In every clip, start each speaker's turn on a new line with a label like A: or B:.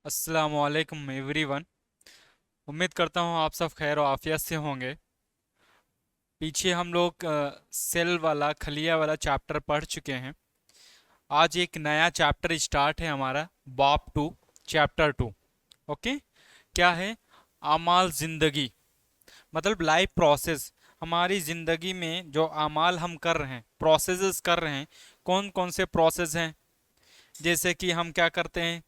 A: अस्सलामुअलैकुम एवरीवन। उम्मीद करता हूँ आप सब खैर और आफियत से होंगे। पीछे हम लोग सेल वाला खलिया वाला चैप्टर पढ़ चुके हैं। आज एक नया चैप्टर स्टार्ट है हमारा, बाप 2 चैप्टर 2। ओके, क्या है? आमाल जिंदगी, मतलब लाइफ प्रोसेस। हमारी जिंदगी में जो आमाल हम कर रहे हैं, प्रोसेसेस कर रहे हैं, कौन कौन से प्रोसेस हैं? जैसे कि हम क्या करते हैं,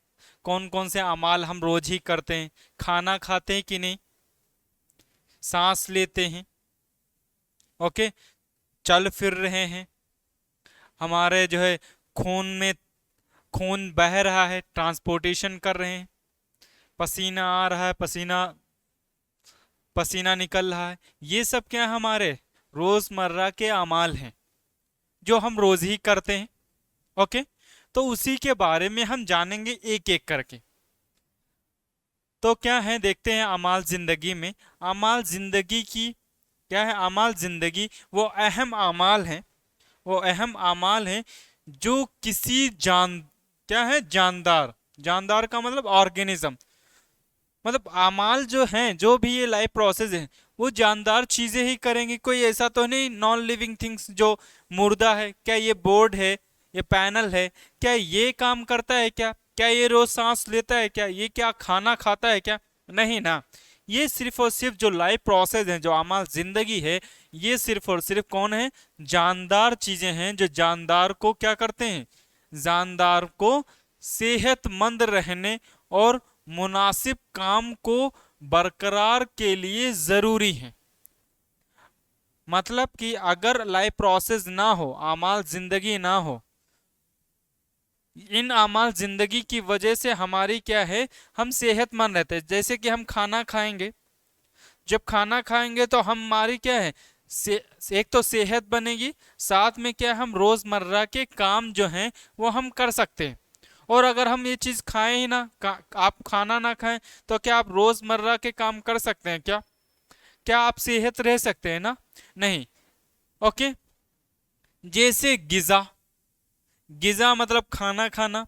A: कौन कौन से अमाल हम रोज ही करते हैं? खाना खाते हैं कि नहीं? सांस लेते हैं, ओके, चल फिर रहे हैं, हमारे जो है खून में खून बह रहा है, ट्रांसपोर्टेशन कर रहे हैं, पसीना आ रहा है, पसीना पसीना निकल रहा है। ये सब क्या है? हमारे रोजमर्रा के अमाल हैं जो हम रोज ही करते हैं। ओके, तो उसी के बारे में हम जानेंगे एक एक करके। तो क्या है, देखते हैं अमाल जिंदगी में। अमाल जिंदगी की क्या है? अमाल जिंदगी वो अहम अमाल हैं, वो अहम अमाल हैं जो किसी क्या है, जानदार। जानदार का मतलब ऑर्गेनिज्म, मतलब अमाल जो हैं, जो भी ये लाइफ प्रोसेस है, वो जानदार चीजें ही करेंगे। कोई ऐसा तो नहीं नॉन लिविंग थिंग्स जो मुर्दा है। क्या ये बोर्ड है, ये पैनल है, क्या ये काम करता है? क्या क्या ये रोज सांस लेता है? क्या ये क्या खाना खाता है? क्या नहीं ना। ये सिर्फ और सिर्फ जो लाइफ प्रोसेस है, जो अमाल जिंदगी है, ये सिर्फ और सिर्फ कौन है? जानदार चीजें हैं जो जानदार को क्या करते हैं? जानदार को सेहतमंद रहने और मुनासिब काम को बरकरार के लिए जरूरी है। मतलब कि अगर लाइफ प्रोसेस ना हो, आमाल जिंदगी ना हो, इन आमाल जिंदगी की वजह से हमारी क्या है, हम सेहतमंद रहते हैं। जैसे कि हम खाना खाएंगे, जब खाना खाएंगे तो हमारी क्या है, एक तो सेहत बनेगी, साथ में क्या, हम रोजमर्रा के काम जो हैं वो हम कर सकते हैं। और अगर हम ये चीज खाएं ही ना, आप खाना ना खाएं, तो क्या आप रोजमर्रा के काम कर सकते हैं? क्या क्या आप सेहत रह सकते हैं ना? नहीं। ओके, जैसे गिजा, गिजा मतलब खाना खाना,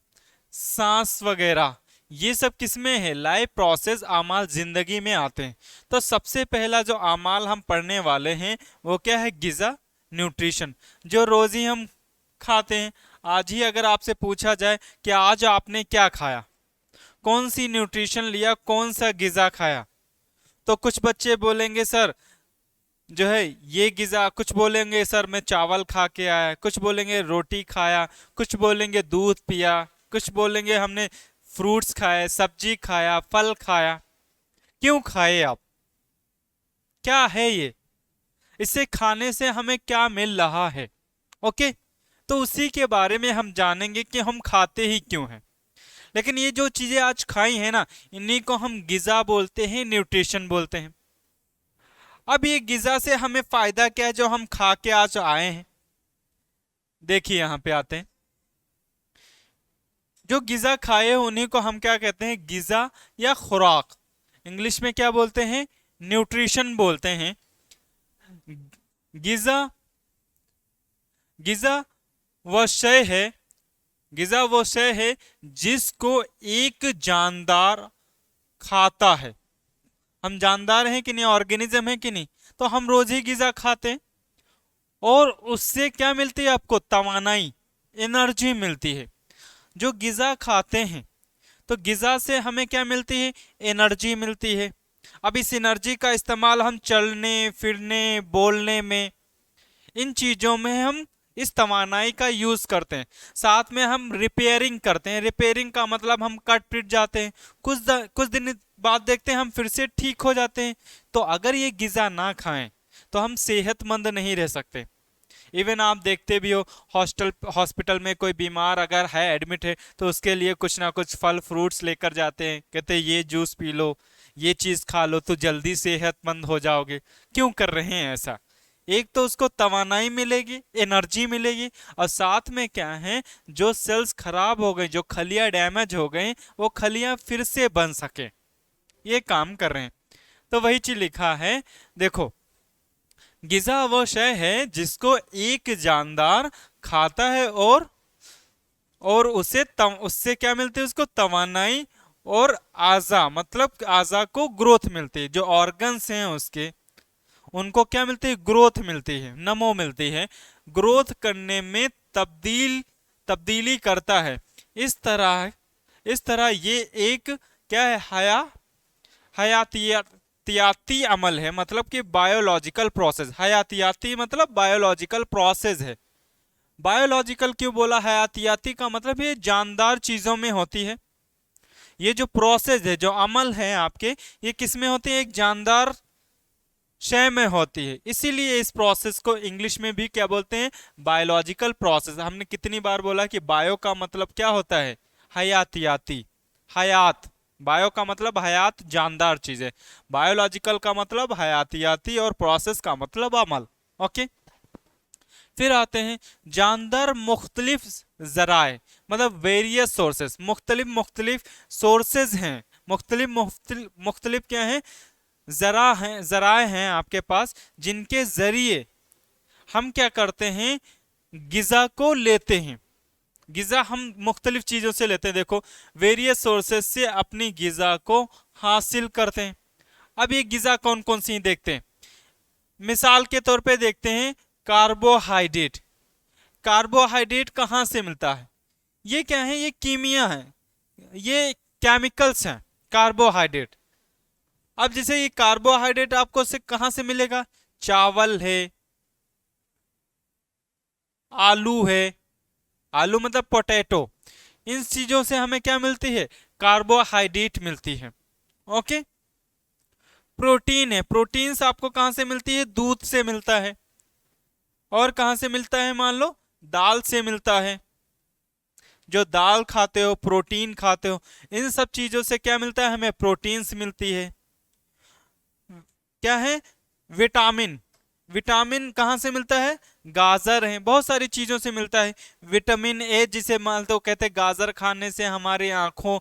A: सांस वगैरह, ये सब किसमें है? लाइफ प्रोसेस आमाल जिंदगी में आते हैं। तो सबसे पहला जो आमाल हम पढ़ने वाले हैं वो क्या है? गिजा, न्यूट्रिशन, जो रोज ही हम खाते हैं। आज ही अगर आपसे पूछा जाए कि आज आपने क्या खाया, कौन सी न्यूट्रिशन लिया, कौन सा गिजा खाया, तो कुछ बच्चे बोलेंगे सर जो है ये गिजा, कुछ बोलेंगे सर मैं चावल खा के आया, कुछ बोलेंगे रोटी खाया, कुछ बोलेंगे दूध पिया, कुछ बोलेंगे हमने फ्रूट्स खाए, सब्जी खाया, फल खाया। क्यों खाए आप? क्या है ये? इसे खाने से हमें क्या मिल रहा है? ओके, तो उसी के बारे में हम जानेंगे कि हम खाते ही क्यों हैं। लेकिन ये जो चीजें आज खाई हैं ना, इन्हीं को हम गिजा बोलते हैं, न्यूट्रिशन बोलते हैं। अब ये गिजा से हमें फायदा क्या है जो हम खा के आज आए हैं? देखिए यहां पे आते हैं, जो गिजा खाए हैं उन्हीं को हम क्या कहते हैं? गिजा या खुराक। इंग्लिश में क्या बोलते हैं? न्यूट्रिशन बोलते हैं। गिजा, गिजा वह शय है, गिजा वो शय है जिसको एक जानदार खाता है। हम जानदार हैं कि नहीं, ऑर्गेनिज्म है कि नहीं, तो हम रोज ही गिजा खाते हैं। और उससे क्या मिलती है आपको? तवानाई, एनर्जी मिलती है। जो गिजा खाते हैं, तो गिजा से हमें क्या मिलती है? एनर्जी मिलती है। अब इस एनर्जी का इस्तेमाल हम चलने फिरने, बोलने में, इन चीजों में हम इस तवानाई का यूज करते हैं। साथ में हम रिपेयरिंग करते हैं। रिपेयरिंग का मतलब हम कट पिट जाते हैं, कुछ दिन बाद देखते हैं हम फिर से ठीक हो जाते हैं। तो अगर ये गिजा ना खाएं तो हम सेहतमंद नहीं रह सकते। इवन आप देखते भी हो, हॉस्पिटल में कोई बीमार अगर है, एडमिट है, तो उसके लिए कुछ ना कुछ फल फ्रूट्स लेकर जाते हैं, कहते हैं ये जूस पी लो, ये चीज खा लो तो जल्दी सेहतमंद हो जाओगे। क्यों कर रहे हैं ऐसा? एक तो उसको तवानाई मिलेगी, एनर्जी मिलेगी, और साथ में क्या है, जो सेल्स खराब हो गए, जो खलियां डैमेज हो गए, वो खलियां फिर से बन सके, ये काम कर रहे हैं। तो वही चीज लिखा है, देखो, गिजा वो शय है जिसको एक जानदार खाता है और उससे क्या मिलती है? उसको तवानाई और आजा मतलब आजा को ग्रोथ मिलती है, जो ऑर्गन्स हैं उसके उनको क्या मिलती है, ग्रोथ मिलती है, नमो मिलती है, ग्रोथ करने में तब्दीली करता है। इस तरह ये एक क्या है, हयातियाती अमल है, मतलब कि बायोलॉजिकल प्रोसेस। हयातियाती मतलब बायोलॉजिकल प्रोसेस है। बायोलॉजिकल क्यों बोला, हयातियाती का मतलब ये जानदार चीजों में होती है। ये जो प्रोसेस है, जो अमल है आपके, ये किस में होती है, एक जानदार शय में होती है। इसीलिए इस प्रोसेस को इंग्लिश में भी क्या बोलते हैं, बायोलॉजिकल प्रोसेस। हमने कितनी बार बोला कि बायो का मतलब क्या होता है, हयातियाती, हयात। बायो का मतलब हयात, जानदार चीजें। बायोलॉजिकल का मतलब हयातियाती, और प्रोसेस का मतलब अमल। ओके। फिर आते हैं जानदार मुख्तलिफ जराए, मतलब वेरियस सोर्सेस, मुख्तलिफ मुख्तलिफ सोर्सेज हैं, मुख्तलिफ मुख्तलिफ मुख्तलिफ क्या है, जराए हैं आपके पास, जिनके जरिए हम क्या करते हैं, गिजा को लेते हैं। गिजा हम मुख्तलिफ चीजों से लेते हैं। देखो, वेरियस सोर्सेस से अपनी गिजा को हासिल करते हैं। अब ये गिजा कौन कौन सी देखते हैं, मिसाल के तौर पे देखते हैं कार्बोहाइड्रेट। कार्बोहाइड्रेट कहां से मिलता है, ये क्या है, ये कीमिया है, ये केमिकल्स हैं कार्बोहाइड्रेट। अब जैसे ये कार्बोहाइड्रेट आपको से कहां से मिलेगा, चावल है, आलू है, आलू मतलब पोटैटो, इन चीजों से हमें क्या मिलती है, कार्बोहाइड्रेट मिलती है। ओके। प्रोटीन है, प्रोटीन्स आपको कहां से मिलती है, दूध से मिलता है। और कहां से मिलता है, मान लो दाल से मिलता है, जो दाल खाते हो, प्रोटीन खाते हो, इन सब चीजों से क्या मिलता है, हमें प्रोटीन्स मिलती है। क्या है, विटामिन। विटामिन कहां से मिलता है, गाजर है, बहुत सारी चीजों से मिलता है। विटामिन ए जिसे मान लो कहते हैं, गाजर खाने से हमारी आंखों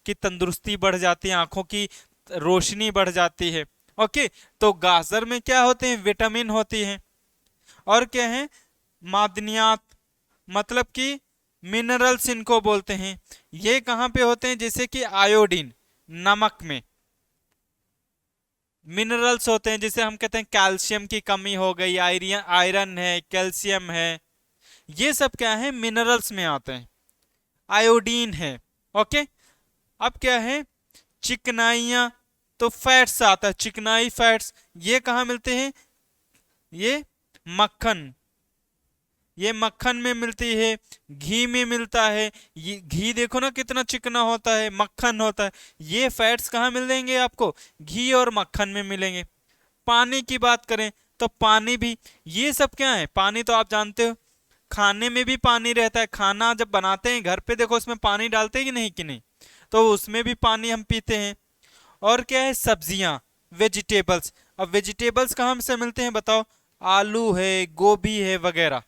A: की तंदुरुस्ती बढ़ जाती है, आंखों की रोशनी बढ़ जाती है। ओके। तो गाजर में क्या होते हैं, विटामिन होती है। और क्या है, मादनियात, मतलब कि मिनरल्स इनको बोलते हैं। ये कहां पे होते हैं, जैसे कि आयोडीन, नमक में मिनरल्स होते हैं। जैसे हम कहते हैं कैल्शियम की कमी हो गई, आयरन है, कैल्शियम है, ये सब क्या है, मिनरल्स में आते हैं। आयोडीन है। ओके। अब क्या है, चिकनाइयां, तो फैट्स आता है, चिकनाई फैट्स, ये कहाँ मिलते हैं, ये मक्खन, ये मक्खन में मिलती है, घी में मिलता है। ये घी देखो ना कितना चिकना होता है, मक्खन होता है। ये फैट्स कहाँ मिलेंगे आपको, घी और मक्खन में मिलेंगे। पानी की बात करें तो पानी भी, ये सब क्या है, पानी तो आप जानते हो, खाने में भी पानी रहता है। खाना जब बनाते हैं घर पे, देखो उसमें पानी डालते हैं कि नहीं, तो उसमें भी पानी हम पीते हैं। और क्या है, सब्जियां, वेजिटेबल्स। अब वेजिटेबल्स कहाँ से मिलते हैं बताओ, आलू है, गोभी है वगैरह।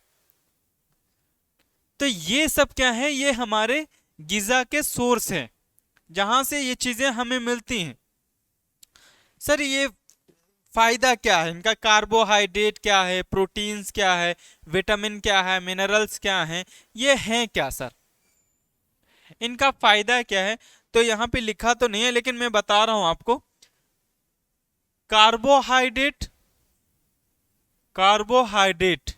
A: तो ये सब क्या है, ये हमारे गिजा के सोर्स हैं, जहां से ये चीजें हमें मिलती हैं। सर ये फायदा क्या है इनका, कार्बोहाइड्रेट क्या है, प्रोटीन्स क्या है, विटामिन क्या है, मिनरल्स क्या है, ये हैं क्या सर, इनका फायदा क्या है। तो यहां पे लिखा तो नहीं है, लेकिन मैं बता रहा हूं आपको। कार्बोहाइड्रेट, कार्बोहाइड्रेट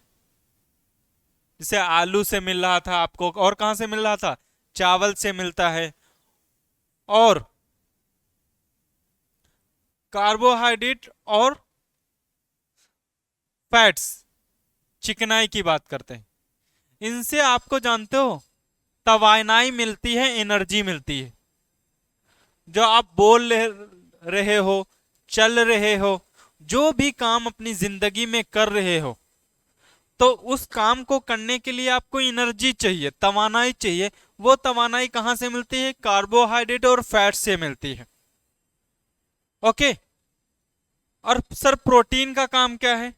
A: जैसे आलू से मिल रहा था आपको, और कहां से मिल रहा था, चावल से मिलता है। और कार्बोहाइड्रेट और फैट्स, चिकनाई की बात करते हैं, इनसे आपको जानते हो तवानाई मिलती है, एनर्जी मिलती है। जो आप बोल रहे हो, चल रहे हो, जो भी काम अपनी जिंदगी में कर रहे हो, तो उस काम को करने के लिए आपको एनर्जी चाहिए, तवानाई चाहिए। वो तवानाई कहां से मिलती है, कार्बोहाइड्रेट और फैट से मिलती है। ओके। और सर प्रोटीन का काम क्या है,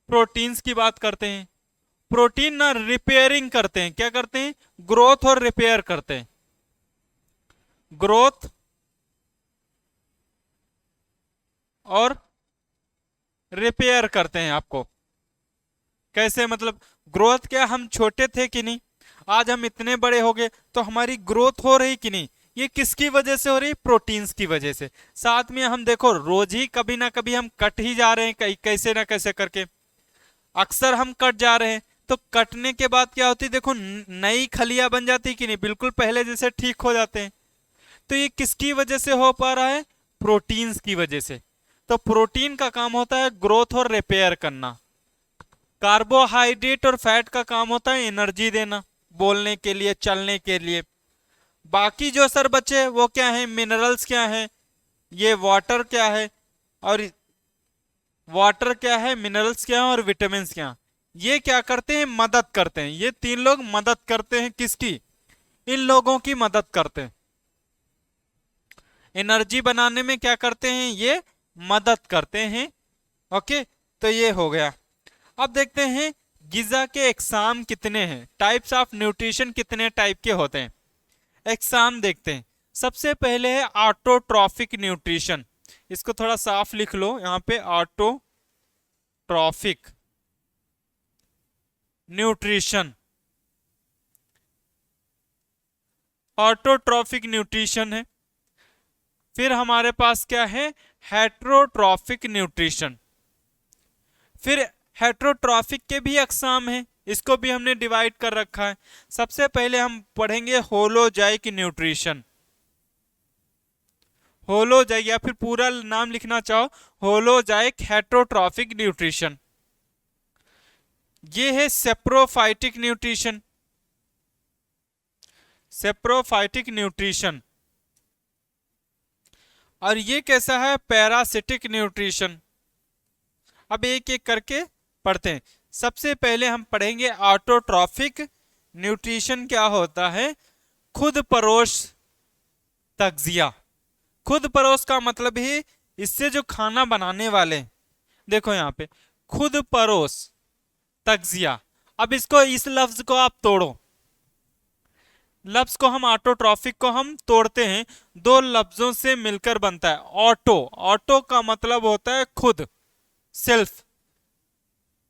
A: प्रोटीन्स की बात करते हैं। प्रोटीन ना रिपेयरिंग करते हैं, क्या करते हैं, ग्रोथ और रिपेयर करते हैं। ग्रोथ और रिपेयर करते हैं आपको। कैसे मतलब, ग्रोथ क्या, हम छोटे थे कि नहीं, आज हम इतने बड़े हो गए, तो हमारी ग्रोथ हो रही कि नहीं, ये किसकी वजह से हो रही है? प्रोटीन्स की वजह से। साथ में हम देखो रोज ही कभी ना कभी हम कट ही जा रहे हैं, कैसे ना कैसे करके अक्सर हम कट जा रहे हैं। तो कटने के बाद क्या होती है? देखो नई खलियां बन जाती कि नहीं, बिल्कुल पहले जैसे ठीक हो जाते हैं। तो ये किसकी वजह से हो पा रहा है? प्रोटीन्स की वजह से। तो प्रोटीन का काम होता है ग्रोथ और रिपेयर करना। कार्बोहाइड्रेट और फैट का काम होता है एनर्जी देना, बोलने के लिए, चलने के लिए। बाकी जो सर बचे वो क्या है? मिनरल्स क्या है? ये वाटर क्या है? और वाटर क्या है, मिनरल्स क्या है और विटामिन क्या है? ये क्या करते हैं? मदद करते हैं। ये तीन लोग मदद करते हैं किसकी? इन लोगों की मदद करते हैं। एनर्जी बनाने में क्या करते हैं? ये मदद करते हैं। ओके, तो ये हो गया। अब देखते हैं गिजा के एग्जाम कितने हैं, टाइप्स ऑफ न्यूट्रिशन कितने टाइप के होते हैं। एग्जाम देखते हैं। सबसे पहले है ऑटोट्रॉफिक न्यूट्रिशन। इसको थोड़ा साफ लिख लो यहाँ पे, ऑटोट्रॉफिक न्यूट्रिशन। ऑटोट्रॉफिक न्यूट्रिशन है। फिर हमारे पास क्या है? Heterotrophic nutrition. फिर हेट्रोट्रॉफिक के भी अकसाम हैं, इसको भी हमने डिवाइड कर रखा है। सबसे पहले हम पढ़ेंगे होलोजाइक न्यूट्रिशन। होलोजाइक, या फिर पूरा नाम लिखना चाहो होलोजाइक हेट्रोट्रॉफिक न्यूट्रिशन। ये है सेप्रोफाइटिक न्यूट्रिशन। Saprophytic nutrition. और ये कैसा है? Parasitic nutrition. अब एक एक करके पढ़ते हैं। सबसे पहले हम पढ़ेंगे ऑटोट्रॉफिक न्यूट्रिशन क्या होता है। खुद परोस तगजिया। खुद परोस का मतलब है इससे जो खाना बनाने वाले, देखो यहाँ पे खुद परोस तगजिया। अब इसको, इस लफ्ज को आप तोड़ो, लफ्ज को हम ऑटोट्रॉफिक को हम तोड़ते हैं, दो लफ्जों से मिलकर बनता है ऑटो। ऑटो का मतलब होता है खुद, सेल्फ।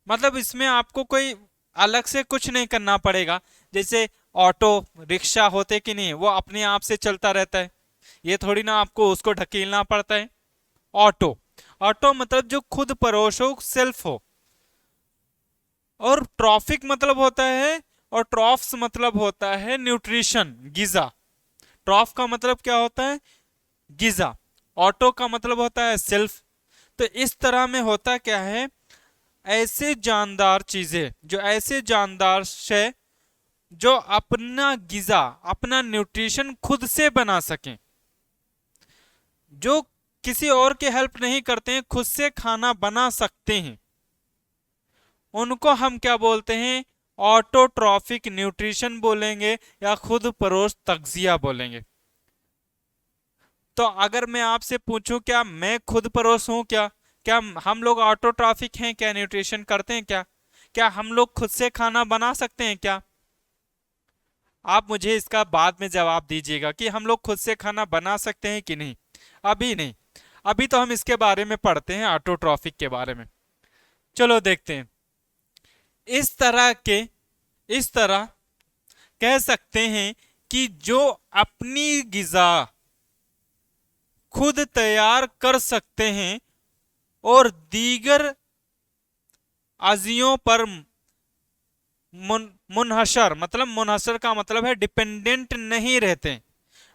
A: मतलब इसमें आपको कोई अलग से कुछ नहीं करना पड़ेगा। जैसे ऑटो रिक्शा होते कि नहीं, वो अपने आप से चलता रहता है, ये थोड़ी ना आपको उसको ढकेलना पड़ता है। ऑटो, ऑटो मतलब जो खुद परोस हो, सेल्फ हो। और ट्रॉफिक मतलब होता है, और ट्रॉफ्स मतलब होता है न्यूट्रिशन, गिजा। ट्रॉफ का मतलब क्या होता है? गिजा। ऑटो का मतलब होता है सेल्फ। तो इस तरह में होता क्या है, ऐसे जानदार चीजें, जो ऐसे जानदार है जो अपना गिजा, अपना न्यूट्रिशन खुद से बना सकें, जो किसी और के हेल्प नहीं करते हैं, खुद से खाना बना सकते हैं, उनको हम क्या बोलते हैं? ऑटोट्रॉफिक न्यूट्रिशन बोलेंगे या खुद परोस तगजिया बोलेंगे। तो अगर मैं आपसे पूछूं क्या मैं खुद परोस हूं क्या? क्या हम लोग ऑटोट्रॉफिक हैं? क्या न्यूट्रिशन करते हैं क्या? क्या हम लोग खुद से खाना बना सकते हैं क्या? आप मुझे इसका बाद में जवाब दीजिएगा कि हम लोग खुद से खाना बना सकते हैं कि नहीं। अभी नहीं, अभी तो हम इसके बारे में पढ़ते हैं, ऑटोट्रॉफिक के बारे में। चलो देखते हैं। इस तरह के, इस तरह कह सकते हैं कि जो अपनी गिजा खुद तैयार कर सकते हैं और दीगर अजियों पर मुनहसर, मतलब मुनहसर का मतलब है डिपेंडेंट नहीं रहते।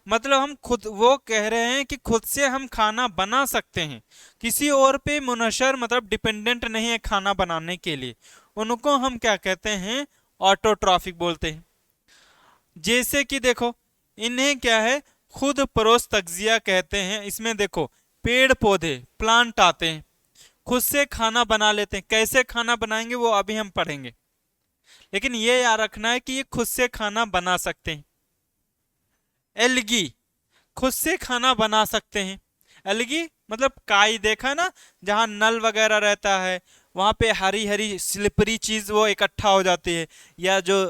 A: मतलब हम खुद, वो कह रहे हैं कि खुद से हम खाना बना सकते हैं, किसी और पे मुनहसर मतलब डिपेंडेंट नहीं है खाना बनाने के लिए। उनको हम क्या कहते हैं? ऑटोट्रॉफिक बोलते हैं। जैसे कि देखो, इन्हें क्या है? खुद परोस तगजिया कहते हैं। इसमें देखो पेड़ पौधे, प्लांट आते हैं, खुद से खाना बना लेते हैं। कैसे खाना बनाएंगे वो अभी हम पढ़ेंगे, लेकिन ये याद रखना है कि ये खुद से खाना बना सकते हैं। एल्गी खुद से खाना बना सकते हैं। एल्गी मतलब काई, देखा ना, जहां नल वगैरह रहता है वहां पे हरी हरी स्लिपरी चीज वो इकट्ठा हो जाती है, या जो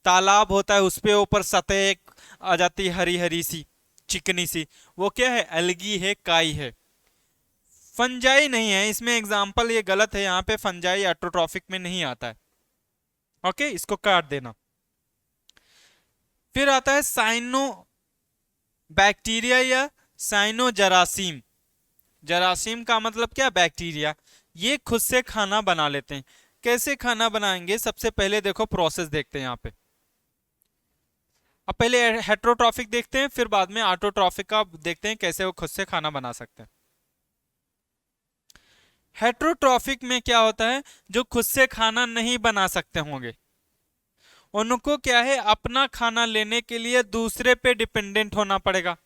A: तालाब होता है उस पे ऊपर सतह आ जाती है हरी हरी सी, चिकनी सी, वो क्या है? एल्गी है, काई है। फंजाई नहीं है इसमें, एग्जाम्पल ये गलत है, यहाँ पे फंजाई ऑटोट्रॉफिक में नहीं आता है। ओके, इसको काट देना। फिर आता है साइनो बैक्टीरिया या साइनोजरासीम। जरासीम का मतलब क्या, बैक्टीरिया। ये खुद से खाना बना लेते हैं। कैसे खाना बनाएंगे, सबसे पहले देखो प्रोसेस देखते हैं यहाँ पे। अब पहले हेट्रोट्रॉफिक देखते हैं, फिर बाद में ऑटोट्रॉफिक का देखते हैं कैसे वो खुद से खाना बना सकते हैं। हेट्रोट्रॉफिक में क्या होता है, जो खुद से खाना नहीं बना सकते होंगे उनको क्या है, अपना खाना लेने के लिए दूसरे पे डिपेंडेंट होना पड़ेगा।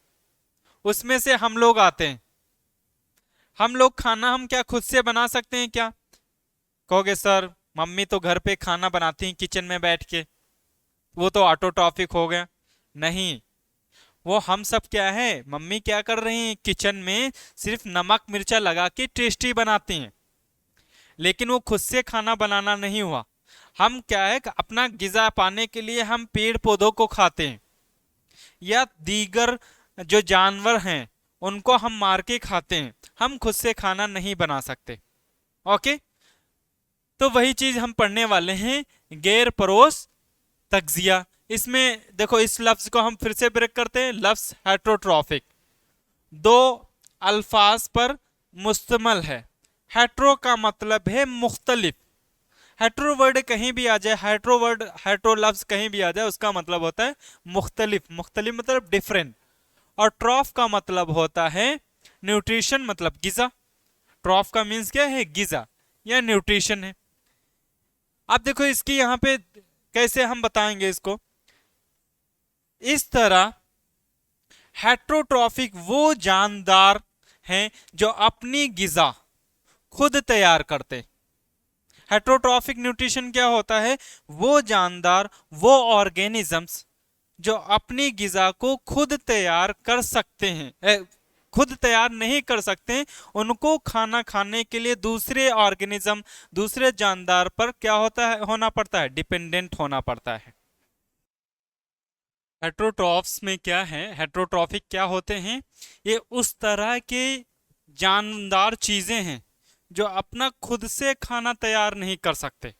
A: उसमें से हम लोग आते हैं। हम लोग खाना हम क्या खुद से बना सकते हैं क्या? कहोगे सर मम्मी तो घर पे खाना बनाती हैं किचन में बैठ के, वो तो ऑटोट्रॉफिक हो गया। नहीं, वो हम सब क्या है, मम्मी क्या कर रही हैं किचन में, सिर्फ नमक मिर्चा लगा के टेस्टी बनाती हैं, लेकिन वो खुद से खाना बनाना नहीं हुआ। हम क्या है, अपना गिजा पाने के लिए हम पेड़ पौधों को खाते हैं या दीगर जो जानवर हैं उनको हम मार के खाते हैं। हम खुद से खाना नहीं बना सकते। ओके, तो वही चीज हम पढ़ने वाले हैं, गैर परोस तगजिया। इसमें देखो, इस लफ्ज को हम फिर से ब्रेक करते हैं। लफ्ज हेट्रोट्रॉफिक दो अल्फाज पर मुश्तमल है। हेट्रो का मतलब है मुख्तलिफ। हेट्रो वर्ड कहीं भी आ जाए, हेट्रो वर्ड, हेट्रो लफ्ज कहीं भी आ जाए, उसका मतलब होता है मुख्तलिफ। मुख्तलिफ मतलब डिफरेंट। और ट्रॉफ का मतलब होता है न्यूट्रिशन, मतलब गिजा। ट्रॉफ का मीन्स क्या है, गिजा या न्यूट्रिशन है। अब देखो इसकी यहां पे कैसे हम बताएंगे इसको। इस तरह हेट्रोट्रॉफिक वो जानदार हैं जो अपनी गिजा खुद तैयार करते। हेट्रोट्रॉफिक न्यूट्रिशन क्या होता है, वो जानदार, वो ऑर्गेनिजम्स जो अपनी गिजा को खुद तैयार कर सकते हैं, खुद तैयार नहीं कर सकते, उनको खाना खाने के लिए दूसरे ऑर्गेनिज्म, दूसरे जानदार पर क्या होता है, होना पड़ता है, डिपेंडेंट होना पड़ता है। हेट्रोट्रॉफ्स में क्या है, हेट्रोट्रॉफिक क्या होते हैं, ये उस तरह के जानदार चीजें हैं जो अपना खुद से खाना तैयार नहीं कर सकते।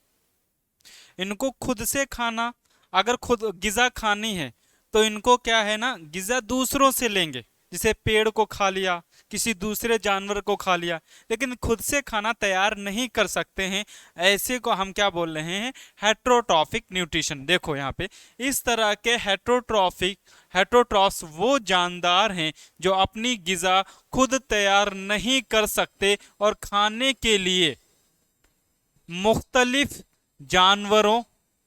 A: इनको खुद से खाना, अगर खुद गिजा खानी है तो इनको क्या है ना, गिजा दूसरों से लेंगे, जैसे पेड़ को खा लिया, किसी दूसरे जानवर को खा लिया, लेकिन खुद से खाना तैयार नहीं कर सकते हैं। ऐसे को हम क्या बोल रहे हैं, हेट्रोट्रॉफिक न्यूट्रिशन। देखो यहाँ पे इस तरह के हेट्रोट्रॉफ्स वो जानदार हैं जो अपनी गिजा खुद तैयार नहीं कर सकते और खाने के लिए मुख्तलिफ जानवरों,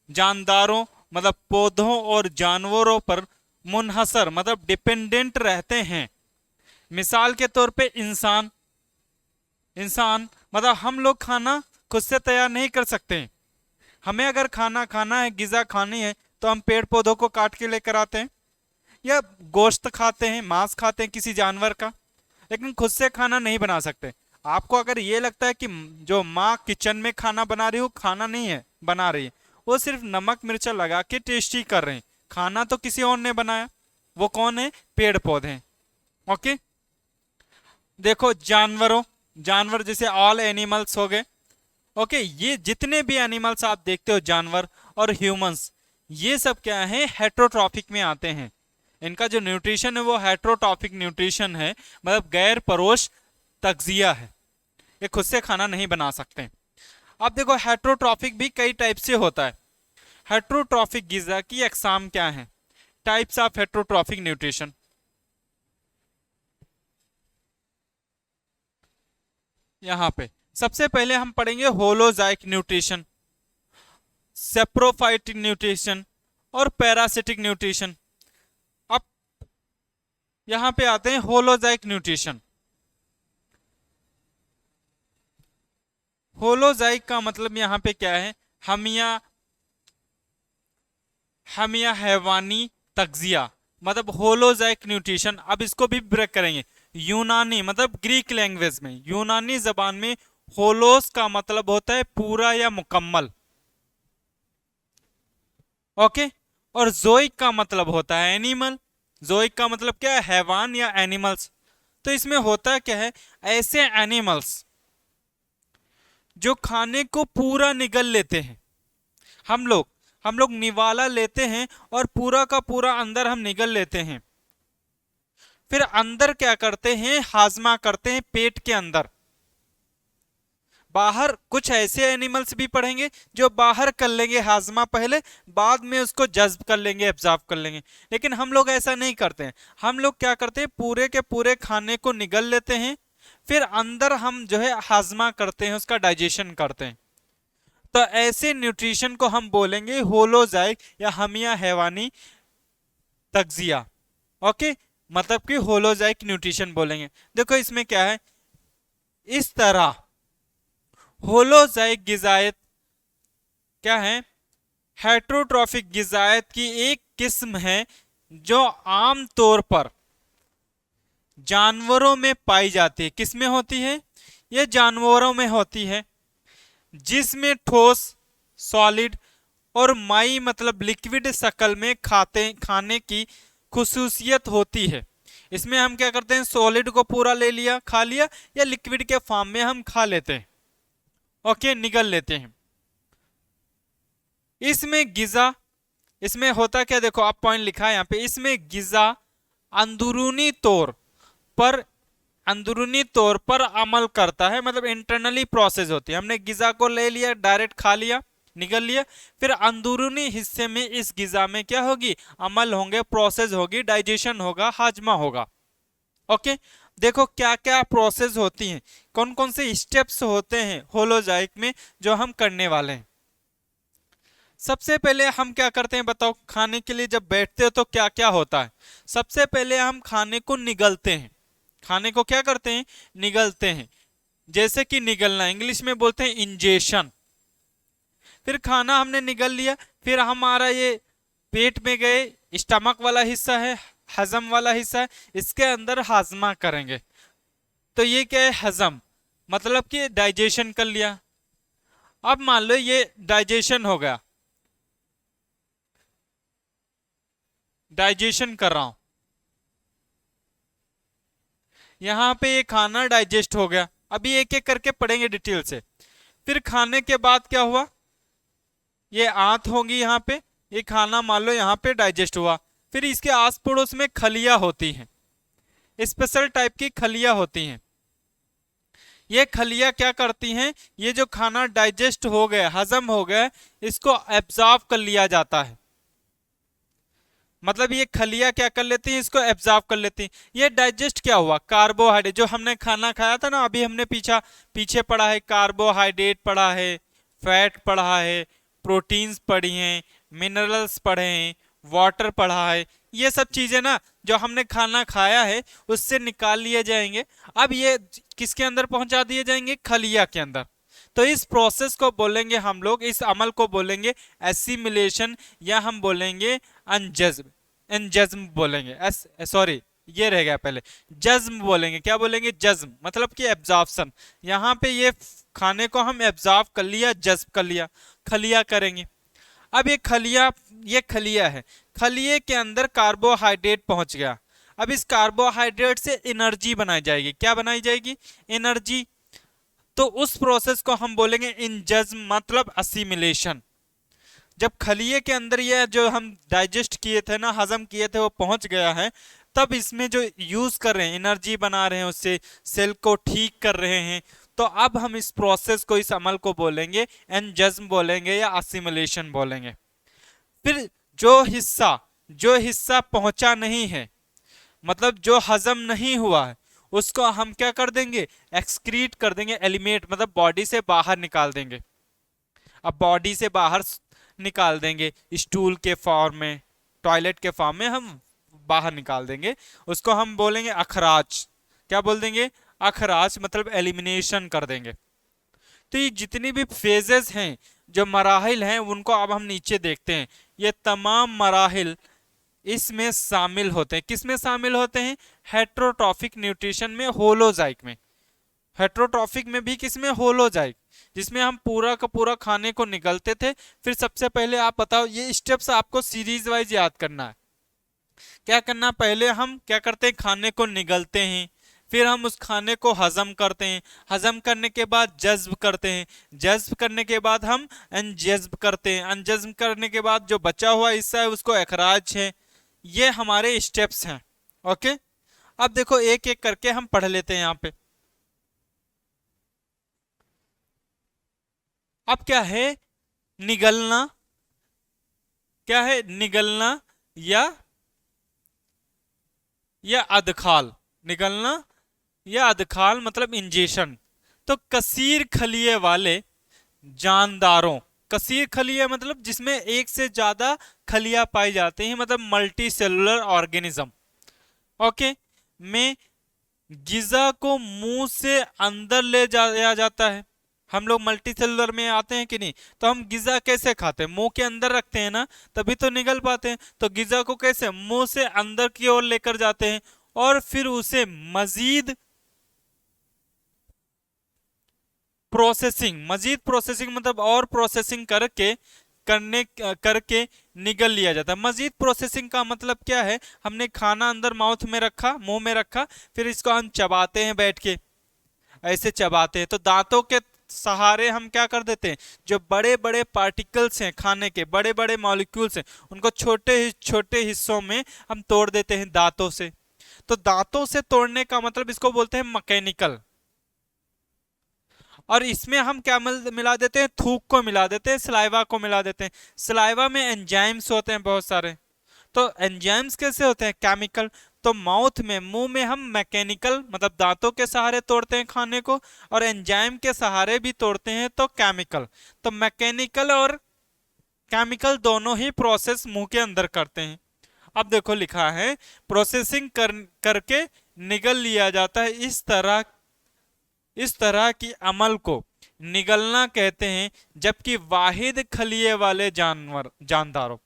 A: जानदारों मतलब पौधों और जानवरों पर मुनहसर मतलब डिपेंडेंट रहते हैं। मिसाल के तौर पे इंसान, इंसान मतलब हम लोग खाना खुद से तैयार नहीं कर सकते। हमें अगर खाना खाना है, गिजा खानी है, तो हम पेड़ पौधों को काट के लेकर आते हैं या गोश्त खाते हैं, मांस खाते हैं किसी जानवर का, लेकिन खुद से खाना नहीं बना सकते। आपको अगर ये लगता है कि जो माँ किचन में खाना बना रही हो, खाना नहीं है बना रही है, वो सिर्फ नमक मिर्चा लगा के टेस्टी कर रहे हैं, खाना तो किसी और ने बनाया। वो कौन है, पेड़ पौधे हैं। ओके, देखो जानवरों, जानवर जैसे ऑल एनिमल्स हो गए। ओके, ये जितने भी एनिमल्स आप देखते हो, जानवर और ह्यूमंस, ये सब क्या है, हेट्रोट्रॉफिक में आते हैं। इनका जो न्यूट्रिशन है वो हेट्रोट्रॉफिक न्यूट्रिशन है, मतलब गैर परोश तगजिया है। ये खुद से खाना नहीं बना सकते। अब देखो हेट्रोट्रॉफिक भी कई टाइप से होता है। हेट्रोट्रॉफिक गिजा की अकसाम क्या है, टाइप्स ऑफ हेट्रोट्रॉफिक न्यूट्रिशन। यहां पे सबसे पहले हम पढ़ेंगे होलोजाइक न्यूट्रिशन, सेप्रोफाइटिक न्यूट्रिशन और पैरासिटिक न्यूट्रिशन। अब यहां पे आते हैं होलोजाइक न्यूट्रिशन। होलोजाइक का मतलब यहां पे क्या है, हमिया, हमिया हैवानी तगजिया, मतलब होलोजाइक न्यूट्रिशन। अब इसको भी ब्रेक करेंगे। यूनानी मतलब ग्रीक लैंग्वेज में, यूनानी जबान में होलोस का मतलब होता है पूरा या मुकम्मल। ओके, और जोइक का मतलब होता है एनिमल। जोइक का मतलब क्या है, हैवान या एनिमल्स। तो इसमें होता क्या है, ऐसे एनिमल्स जो खाने को पूरा निगल लेते हैं। हम लोग निवाला लेते हैं और पूरा का पूरा अंदर हम निगल लेते हैं। फिर अंदर क्या करते हैं, हाजमा करते हैं पेट के अंदर। बाहर कुछ ऐसे एनिमल्स भी पढ़ेंगे जो बाहर कर लेंगे हाजमा पहले, बाद में उसको जज्ब कर लेंगे, एब्जॉर्ब कर लेंगे। लेकिन हम लोग ऐसा नहीं करते हैं। हम लोग क्या करते हैं, पूरे के पूरे खाने को निगल लेते हैं, फिर अंदर हम जो है हाजमा करते हैं, उसका डाइजेशन करते हैं। तो ऐसे न्यूट्रिशन को हम बोलेंगे होलोजाइक या हमिया हैवानी तगजिया। ओके, मतलब कि होलोजाइक न्यूट्रिशन बोलेंगे। देखो इसमें क्या है, इस तरह होलोजाइक गिजायत क्या है, हेट्रोट्रॉफिक गिजायत की एक किस्म है जो आम तौर पर जानवरों में पाई जाती है। किसमें होती है, ये जानवरों में होती है, जिसमें ठोस सॉलिड और माई मतलब लिक्विड शक्ल में खाने की खुसूसियत होती है। इसमें हम क्या करते हैं, सॉलिड को पूरा ले लिया, खा लिया, या लिक्विड के फॉर्म में हम खा लेते हैं। ओके, निगल लेते हैं। इसमें गिजा, इसमें होता क्या, देखो आप पॉइंट लिखा है यहाँ पे, इसमें गिजा अंदरूनी तौर पर अमल करता है, मतलब इंटरनली प्रोसेस होती है। हमने गिजा को ले लिया, डायरेक्ट खा लिया, निगल लिया, फिर अंदरूनी हिस्से में इस गिजा में क्या होगी, अमल होंगे, प्रोसेस होगी, डाइजेशन होगा, हाजमा होगा। ओके, देखो क्या क्या प्रोसेस होती हैं, कौन कौन से स्टेप्स होते हैं होलोजाइक में जो हम करने वाले हैं। सबसे पहले हम क्या करते हैं बताओ, खाने के लिए जब बैठते हो तो क्या क्या होता है। सबसे पहले हम खाने को निगलते हैं। खाने को क्या करते हैं, निगलते हैं। जैसे कि निगलना इंग्लिश में बोलते हैं इंजेशन। फिर खाना हमने निगल लिया, फिर हमारा ये पेट में गए, स्टमक वाला हिस्सा है, हजम वाला हिस्सा है, इसके अंदर हाजमा करेंगे। तो ये क्या है, हजम, मतलब कि डाइजेशन कर लिया। अब मान लो ये डाइजेशन हो गया, डाइजेशन कर रहा हूं, यहां पे ये खाना डाइजेस्ट हो गया। अभी एक एक करके पढ़ेंगे डिटेल से। फिर खाने के बाद क्या हुआ, ये आंत होगी यहाँ पे, ये खाना मान लो यहाँ पे डाइजेस्ट हुआ। फिर इसके आस पड़ोस में खलियां होती हैं, स्पेशल टाइप की खलियां होती हैं। ये खलियां क्या करती हैं, ये जो खाना डाइजेस्ट हो गया, हजम हो गया, इसको एब्जॉर्ब कर लिया जाता है। मतलब ये खलियां क्या कर लेती हैं, इसको एब्जॉर्ब कर लेती हैं। ये डाइजेस्ट क्या हुआ, कार्बोहाइड्रेट, जो हमने खाना खाया था ना, अभी हमने पीछे पढ़ा है, कार्बोहाइड्रेट पढ़ा है, फैट पढ़ा है, प्रोटीन्स पढ़ी हैं, मिनरल्स पढ़े हैं, वाटर पढ़ा है। ये सब चीजें ना जो हमने खाना खाया है उससे निकाल लिए जाएंगे। अब ये किसके अंदर पहुंचा दिए जाएंगे, खलिया के अंदर। तो इस प्रोसेस को बोलेंगे हम लोग, इस अमल को बोलेंगे एसिमिलेशन, या हम बोलेंगे अनजज्म। अनजज्म बोलेंगे, सॉरी ये रह गया पहले, जज्म बोलेंगे। क्या बोलेंगे, जज्म, मतलब कि एब्जॉर्प्शन। यहाँ पे ये खाने को हम एब्जॉर्ब कर लिया, जज्ब कर लिया, खलिया करेंगे। अब ये खलिया है, खलिए के अंदर कार्बोहाइड्रेट पहुंच गया। अब इस कार्बोहाइड्रेट से एनर्जी बनाई जाएगी। क्या बनाई जाएगी, एनर्जी। तो उस प्रोसेस को हम बोलेंगे इंजज्म, मतलब असिमिलेशन। जब खलिए के अंदर ये जो हम डाइजेस्ट किए थे ना, हजम किए थे, वो पहुंच गया है, तब इसमें जो यूज कर रहे हैं, एनर्जी बना रहे हैं, उससे सेल को ठीक कर रहे हैं। तो अब हम इस प्रोसेस को, इस अमल को बोलेंगे एनजज्म बोलेंगे या असिमिलेशन बोलेंगे। फिर जो हिस्सा पहुंचा नहीं है, मतलब जो हजम नहीं हुआ है, उसको हम क्या कर देंगे, एक्सक्रीट कर देंगे, एलिमिनेट मतलब बॉडी से बाहर निकाल देंगे। अब बॉडी से बाहर निकाल देंगे स्टूल के फॉर्म में, टॉयलेट के फॉर्म में हम बाहर निकाल देंगे, उसको हम बोलेंगे अखराज। क्या बोल देंगे, अखराज, मतलब एलिमिनेशन कर देंगे। तो ये जितनी भी फेजेस हैं, जो मराहिल हैं, उनको अब हम नीचे देखते हैं। ये तमाम मराहिल इसमें शामिल होते हैं। किसमें शामिल होते हैं, हेट्रोट्रॉफिक न्यूट्रिशन में, होलोजाइक में। हेट्रोट्रॉफिक में भी किसमें, होलोजाइक, जिसमें हम पूरा का पूरा खाने को निगलते थे। फिर सबसे पहले आप बताओ, ये स्टेप्स आपको सीरीज वाइज याद करना है। क्या करना, पहले हम क्या करते हैं, खाने को निगलते हैं, फिर हम उस खाने को हजम करते हैं, हजम करने के बाद जज्ब करते हैं, जज्ब करने के बाद हम अनजज्ब करते हैं, अनजज्ब करने के बाद जो बचा हुआ हिस्सा है उसको अखराज है। ये हमारे स्टेप्स हैं। ओके, अब देखो एक एक करके हम पढ़ लेते हैं यहाँ पे। अब क्या है निगलना, क्या है निगलना या अदखाल। निगलना या अदखाल मतलब इंजेशन। तो कसीर खलिए वाले जानदारों, कसीर खलिया मतलब जिसमें एक से ज्यादा खलिया पाई जाती हैं, मतलब मल्टी सेलुलर ऑर्गेनिज्म। ओके, में गिजा को मुंह से अंदर ले जाया जाता है। हम लोग मल्टी सेलुलर में आते हैं कि नहीं, तो हम गिजा कैसे खाते हैं, मुंह के अंदर रखते हैं ना, तभी तो निगल पाते हैं। तो गिजा को कैसे मुंह से अंदर की ओर लेकर जाते हैं, और फिर उसे मजीद मजीद प्रोसेसिंग मतलब और प्रोसेसिंग करके निगल लिया जाता है। मजीद प्रोसेसिंग का मतलब क्या है, हमने खाना अंदर माउथ में रखा, मुंह में रखा, फिर इसको हम चबाते हैं, बैठ के ऐसे चबाते हैं, तो दांतों के सहारे हम क्या कर देते हैं, जो बड़े बड़े पार्टिकल्स हैं, खाने के बड़े बड़े मॉलिक्यूल्स हैं, उनको छोटे छोटे हिस्सों में हम तोड़ देते हैं दांतों से। तो दांतों से तोड़ने का मतलब इसको बोलते हैं मैकेनिकल। और इसमें हम क्या मिला देते हैं, थूक को मिला देते हैं, सलाइवा को मिला देते हैं। सलाइवा में एंजाइम्स होते हैं बहुत सारे। तो एंजाइम्स कैसे होते हैं, केमिकल। तो माउथ में, मुंह में हम मैकेनिकल मतलब दांतों के सहारे तोड़ते हैं खाने को, और एंजाइम के सहारे भी तोड़ते हैं तो केमिकल। तो मैकेनिकल और केमिकल दोनों ही प्रोसेस मुंह के अंदर करते हैं। अब देखो लिखा है प्रोसेसिंग करके निगल लिया जाता है। इस तरह की अमल को निगलना कहते हैं, जबकि वाहिद खलिए वाले जानदारों।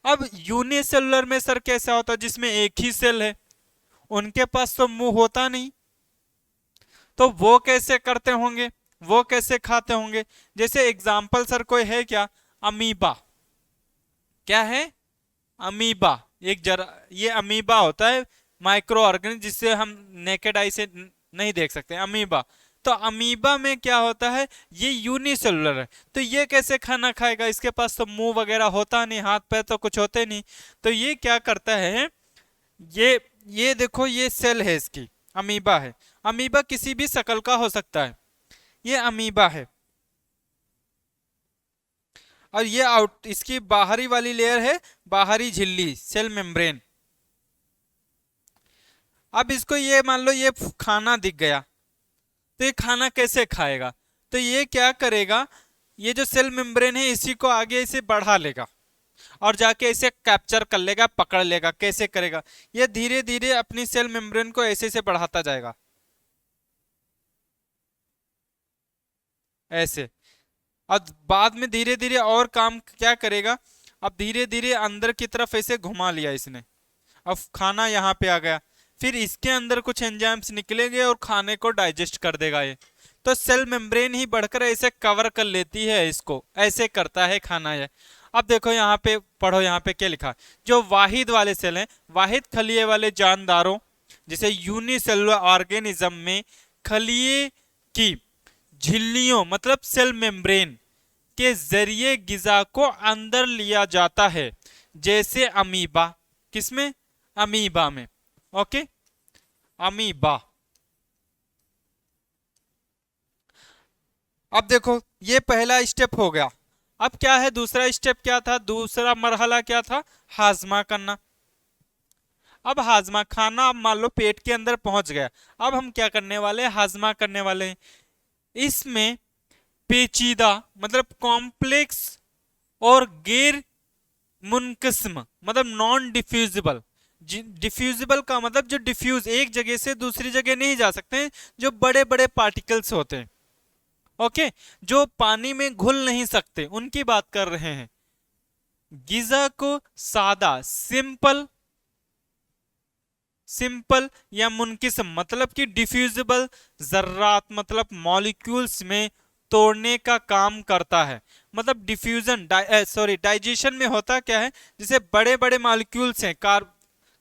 A: अब यूनिसेलुलर में सर कैसा होता है, जिसमें एक ही सेल है, उनके पास तो मुंह होता नहीं, तो वो कैसे करते होंगे, वो कैसे खाते होंगे। जैसे एग्जाम्पल सर कोई है क्या, अमीबा। क्या है, अमीबा। एक जरा ये अमीबा होता है माइक्रो ऑर्गेनिज्म, जिससे हम नेकेड आई से नहीं देख सकते, अमीबा। तो अमीबा में क्या होता है, ये यूनिसेलुलर है, तो ये कैसे खाना खाएगा, इसके पास तो मुंह वगैरह होता नहीं, हाथ पैर तो कुछ होते नहीं। तो ये क्या करता है, ये देखो ये सेल है इसकी, अमीबा है। अमीबा किसी भी शकल का हो सकता है, ये अमीबा है। और ये आउट इसकी बाहरी वाली लेयर है बाहरी झिल्ली, सेल मेम्ब्रेन। अब इसको ये मान लो ये खाना दिख गया, तो ये खाना कैसे खाएगा, तो ये क्या करेगा, ये जो सेल मेम्ब्रेन है इसी को आगे इसे बढ़ा लेगा और जाके इसे कैप्चर कर लेगा, पकड़ लेगा। कैसे करेगा, ये धीरे धीरे अपनी सेल मेम्ब्रेन को ऐसे से बढ़ाता जाएगा, ऐसे। अब बाद में धीरे धीरे और काम क्या करेगा, अब धीरे धीरे अंदर की तरफ ऐसे घुमा लिया इसने, अब खाना यहाँ पे आ गया, फिर इसके अंदर कुछ एंजाइम्स निकलेंगे और खाने को डाइजेस्ट कर देगा ये। तो सेल मेम्ब्रेन ही बढ़कर ऐसे कवर कर लेती है इसको, ऐसे करता है खाना ये। अब देखो यहाँ पे पढ़ो, यहाँ पे क्या लिखा, जो वाहिद वाले सेल हैं, वाहिद खलिए वाले जानदारों जिसे यूनिसेलुलर ऑर्गेनिज्म में खलिए की झिल्लियों मतलब सेल मेम्ब्रेन के जरिए गिजा को अंदर लिया जाता है, जैसे अमीबा। किसमें, अमीबा में। Okay, amoeba. अब देखो ये पहला स्टेप हो गया। अब क्या है दूसरा स्टेप, क्या था दूसरा मरहला, क्या था, हाजमा करना। अब हाजमा खाना अब मान लो पेट के अंदर पहुंच गया, अब हम क्या करने वाले हैं, हाजमा करने वाले हैं। इसमें पेचीदा मतलब कॉम्प्लेक्स और गैर मुनकिस्म मतलब नॉन डिफ्यूजिबल। डिफ्यूजिबल का मतलब जो डिफ्यूज एक जगह से दूसरी जगह नहीं जा सकते, जो बड़े बड़े पार्टिकल्स होते हैं, ओके, जो पानी में घुल नहीं सकते, उनकी बात कर रहे हैं। गिजा को सादा सिंपल या मुनकिस्म मतलब कि डिफ्यूजिबल जर्रात मतलब मॉलिक्यूल्स में तोड़ने का काम करता है। मतलब डिफ्यूजन डाइजेशन में होता क्या है, जैसे बड़े बड़े मॉलिक्यूल्स हैं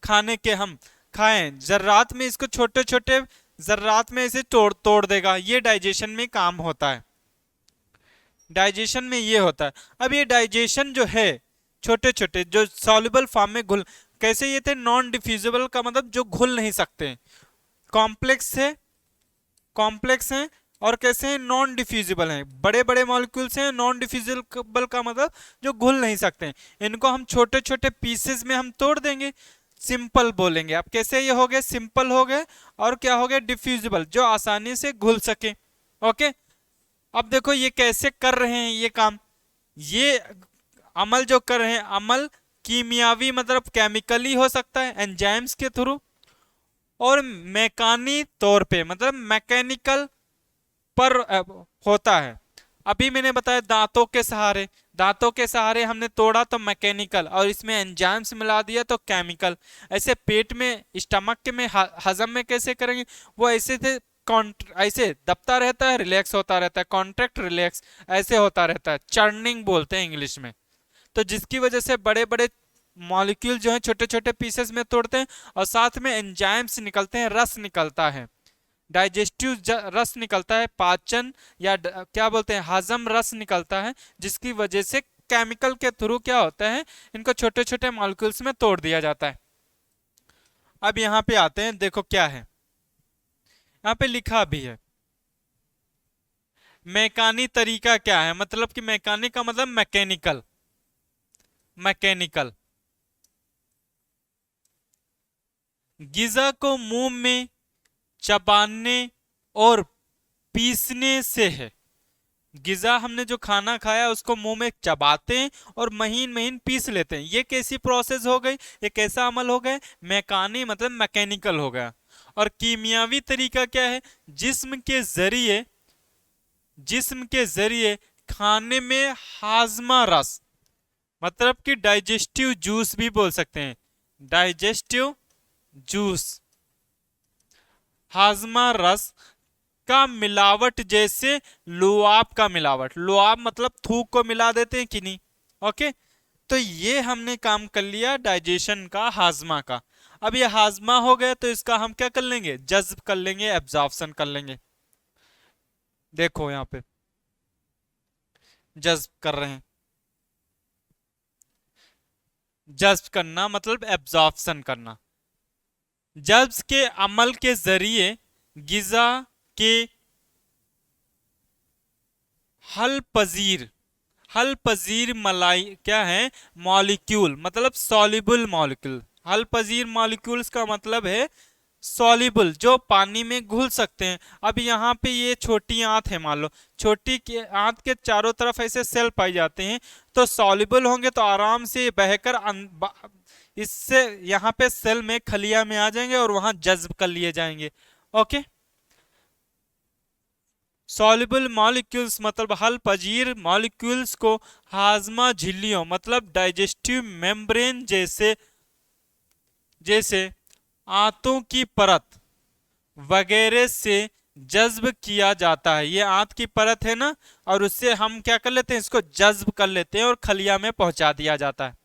A: खाने के, हम खाएं जर्रात में, इसको छोटे छोटे जर्रात में इसे तोड़ तोड़ देगा, ये डाइजेशन में काम होता है। डाइजेशन में ये होता है। अब ये डाइजेशन जो है छोटे छोटे जो सॉल्युबल फॉर्म में कैसे ये थे? नॉन डिफ्यूजिबल का मतलब जो घुल नहीं सकते। कॉम्प्लेक्स है, कॉम्प्लेक्स हैं, और कैसे हैं? नॉन डिफ्यूजिबल हैं। बड़े बड़े मॉलिक्यूल्स हैं। नॉन डिफ्यूजिबल का मतलब जो घुल नहीं सकते हैं। इनको हम छोटे छोटे पीसेस में हम तोड़ देंगे, सिंपल बोलेंगे। अब कैसे ये हो गए? सिंपल हो गए। और क्या हो गए? डिफ्यूजिबल, जो आसानी से घुल सके। ओके, अब देखो ये कैसे कर रहे हैं ये काम। ये अमल जो कर रहे हैं, अमल कीमियावी मतलब केमिकली हो सकता है एंजाइम्स के थ्रू, और मैकानी तौर पे मतलब मैकेनिकल पर होता है। अभी मैंने बताया दांतों के सहारे, दांतों के सहारे हमने तोड़ा तो मैकेनिकल, और इसमें एंजाइम्स मिला दिया तो केमिकल। ऐसे पेट में, स्टमक में हजम में कैसे करेंगे? वो ऐसे थे, ऐसे दबता रहता है, रिलैक्स होता रहता है, कॉन्ट्रैक्ट रिलैक्स ऐसे होता रहता है। चर्निंग बोलते हैं इंग्लिश में। तो जिसकी वजह से बड़े बड़े मॉलिक्यूल जो है छोटे छोटे पीसेस में तोड़ते हैं, और साथ में एंजाइम्स निकलते हैं, रस निकलता है, डाइजेस्टिव रस निकलता है, पाचन या क्या बोलते हैं, हजम रस निकलता है, जिसकी वजह से केमिकल के थ्रू क्या होता है, इनको छोटे छोटे मॉलिक्यूल्स में तोड़ दिया जाता है। अब यहाँ पे आते हैं, देखो क्या है यहाँ पे लिखा भी है। मैकानी तरीका क्या है? मतलब कि मैकानिक का मतलब मैकेनिकल, मैकेनिकल। गिजा को मुंह में चबाने और पीसने से है। गिजा हमने जो खाना खाया उसको मुंह में चबाते हैं और महीन महीन पीस लेते हैं। ये कैसी प्रोसेस हो गई? ये कैसा अमल हो गया? मैकानी मतलब मैकेनिकल हो गया। और कीमियावी तरीका क्या है? जिस्म के जरिए, जिस्म के जरिए खाने में हाजमा रस, मतलब कि डाइजेस्टिव जूस भी बोल सकते हैं, डाइजेस्टिव जूस, हाजमा रस का मिलावट, जैसे लुआब का मिलावट। लुआब मतलब थूक को मिला देते हैं कि नहीं? ओके, तो ये हमने काम कर लिया डाइजेशन का, हाजमा का। अब ये हाजमा हो गया तो इसका हम क्या कर लेंगे? जज्ब कर लेंगे, एब्जॉर्प्शन कर लेंगे। देखो यहां पे जज्ब कर रहे हैं। जज्ब करना मतलब एब्जॉर्प्शन करना। जज्ब के अमल के जरिए गिजा के हल पजीर, हल पजीर मलाई क्या है? मॉलिक्यूल, मतलब सॉल्युबल मॉलिक्यूल। हल पजीर मॉलिक्यूल्स का मतलब है सॉल्युबल, जो पानी में घुल सकते हैं। अब यहाँ पे ये छोटी आंत है, मान लो छोटी आंत के चारों तरफ ऐसे सेल पाए जाते हैं, तो सॉल्युबल होंगे तो आराम से बहकर इससे यहाँ पे सेल में, खलिया में आ जाएंगे और वहां जज्ब कर लिए जाएंगे। ओके, सॉल्युबल मॉलिक्यूल्स मतलब हल पजीर मॉलिक्यूल्स को हाजमा झिल्लियों मतलब डाइजेस्टिव मेम्ब्रेन जैसे, जैसे आंतों की परत वगैरह से जज्ब किया जाता है। ये आंत की परत है ना, और उससे हम क्या कर लेते हैं? इसको जज्ब कर लेते हैं और खलिया में पहुंचा दिया जाता है।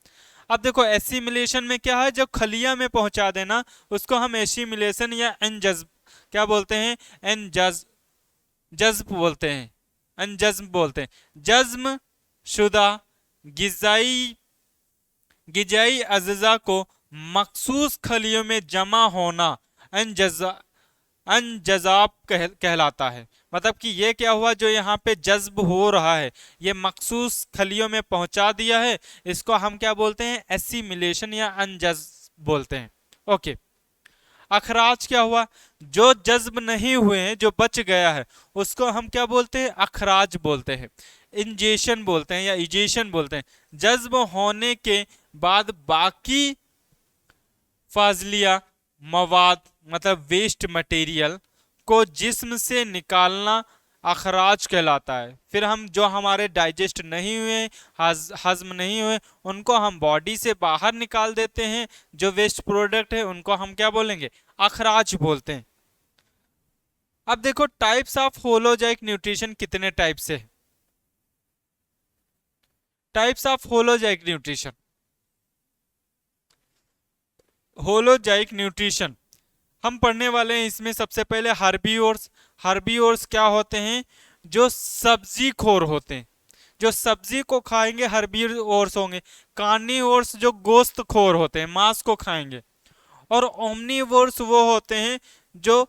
A: अब देखो एसिमिलेशन में क्या है? जो खलिया में पहुंचा देना उसको हम एसिमिलेशन या एन जज्ब क्या बोलते हैं? एन जज्ब बोलते हैं, अनजज्म बोलते हैं। जज्म शुदा गिजाई, गिजाई अज्जा को मखसूस खलियों में जमा होना अनजजा, अनजजाब कहलाता है। मतलब कि ये क्या हुआ? जो यहाँ पे जज्ब हो रहा है ये मखसूस खलियों में पहुंचा दिया है, इसको हम क्या बोलते हैं? एसिमिलेशन या अनजज्ब बोलते हैं। ओके, अखराज क्या हुआ? जो जज्ब नहीं हुए हैं, जो बच गया है, उसको हम क्या बोलते हैं? अखराज बोलते हैं, इंजेशन बोलते हैं या इजेशन बोलते हैं। जज्ब होने के बाद बाकी फाजलिया मवाद मतलब वेस्ट मटेरियल को जिस्म से निकालना अखराज कहलाता है। फिर हम जो हमारे डाइजेस्ट नहीं हुए, हजम नहीं हुए, उनको हम बॉडी से बाहर निकाल देते हैं। जो वेस्ट प्रोडक्ट है उनको हम क्या बोलेंगे? अखराज बोलते हैं। अब देखो टाइप्स ऑफ होलोजाइक न्यूट्रिशन कितने टाइप से है। टाइप्स ऑफ होलोजाइक न्यूट्रिशन, होलोजाइक न्यूट्रिशन हम पढ़ने वाले हैं। इसमें सबसे पहले हर्बीओर्स। हर्बीओर्स क्या होते हैं? जो सब्जी खोर होते हैं, जो सब्जी को खाएंगे हर्बीवोर्स होंगे। कार्निवोर्स जो गोश्तखोर होते हैं, मांस को खाएंगे। और ओमनीवोर्स वो होते हैं जो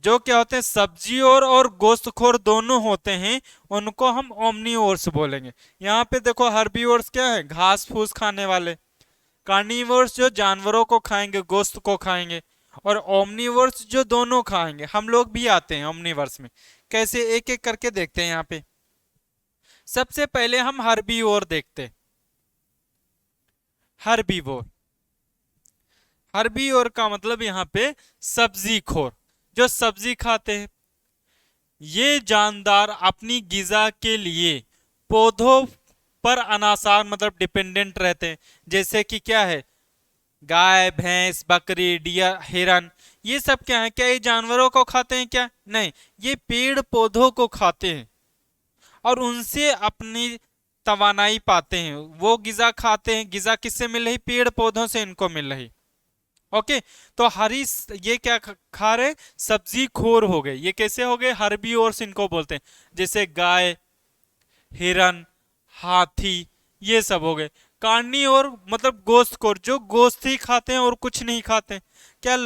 A: जो क्या होते हैं, सब्जी और गोश्तखोर दोनों होते हैं, उनको हम ओमनीवोर्स बोलेंगे। यहाँ पे देखो हर्बीवोर्स क्या है, घास फूस खाने वाले। कार्निवोर्स जो जानवरों को खाएंगे, गोश्त को खाएंगे। और ओमनीवर्स जो दोनों खाएंगे। हम लोग भी आते हैं ओमनीवर्स में। कैसे, एक एक करके देखते हैं। यहाँ पे सबसे पहले हम हर्बीवोर देखते हैं। हर्बीवोर, हर्बीवोर का मतलब यहाँ पे सब्जी खोर, जो सब्जी खाते हैं। ये जानदार अपनी गिजा के लिए पौधों पर अनासार मतलब डिपेंडेंट रहते हैं। जैसे कि क्या है, गाय, भैंस, बकरी, डियर, हिरन, ये सब क्या है, क्या ये जानवरों को खाते हैं क्या? नहीं, ये पेड़ पौधों को खाते हैं और उनसे अपनी तवानाई पाते हैं। वो गिजा खाते हैं। गिजा किससे मिल रही? पेड़ पौधों से इनको मिल रही। ओके, तो ये क्या खा रहे? सब्जी खोर हो गए। ये कैसे हो गए? हर्बीवोर्स इनको बोलते हैं। जैसे गाय, हिरन, हाथी, ये सब हो गए। कार्निवोर मतलब गोश्तखोर, जो गोश्त ही खाते हैं और कुछ नहीं खाते। क्या